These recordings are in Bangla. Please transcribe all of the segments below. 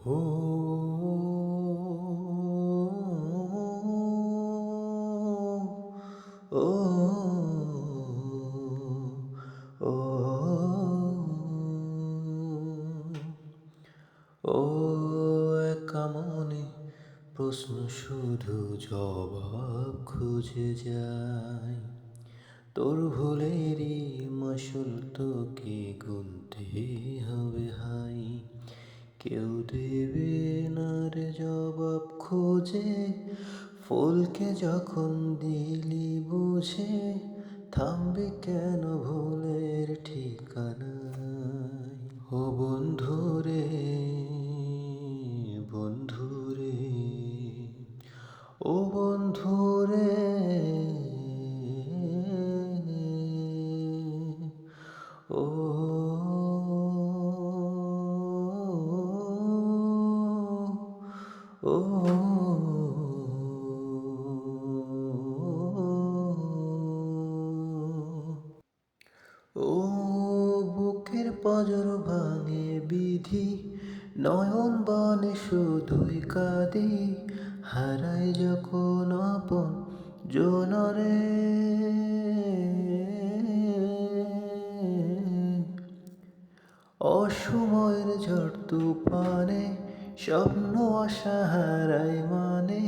ও ও ও ও একা মনে প্রশ্ন শুধু জবাব খুঁজে যায়। তোর ভুলেরই মাসুল তোকে গুনতে হবে হাই। কেউ দেবে না রে জবাব খোঁজে, ফুলকে যখন দিলি বুঝে, থামবে কেন ভুলের ঠিকানায়। ও বন্ধুরে, বন্ধুরে, ও বন্ধুরে, ও ও ও বুকের পাঁজর ভাঙে বিধি, নয়ন বানে শুধুই কাঁদি, হারাই যখন আপন জনরে। অসময়ের ঝড় তুফানে স্বপ্ন আশা হারাই মানে,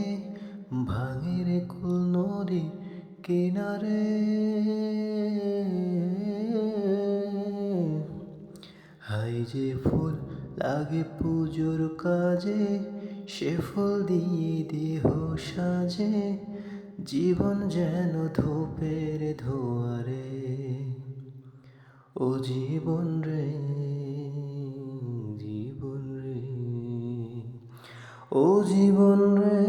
ভাঙে রে কুল নদী কিনারে। হাই যে ফুল লাগে পুজোর কাজে, সে ফুল দিয়ে দেহ সাজে, জীবন যেন ধূপের ধোয়ারে। ও জীবন রে, জীবন রে, ও জীবন রে,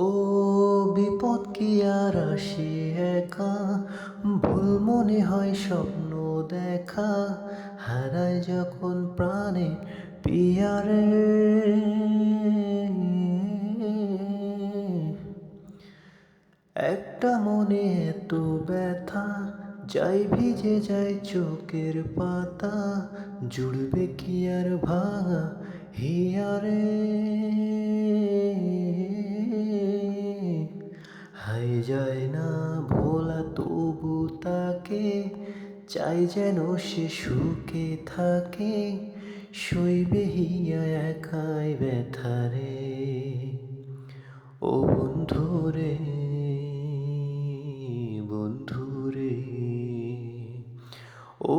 ও বিপদ কি আর আসে একা, ভুল মনে হয় স্বপ্ন দেখা, হারায় যখন প্রাণে পিয়ারে। একটা মনে এত ব্যথা, যাই ভিজে যায় চোখের পাতা, জুড়বে কি আর ভাঙা হিয়ারে। হাই যায় না ভোলা তবু তাকে, চাই যেন সে সুখে থাকে, সইবে হিয়া একাই ব্যথারে। ও বন্ধুরে, বন্ধুরে, ও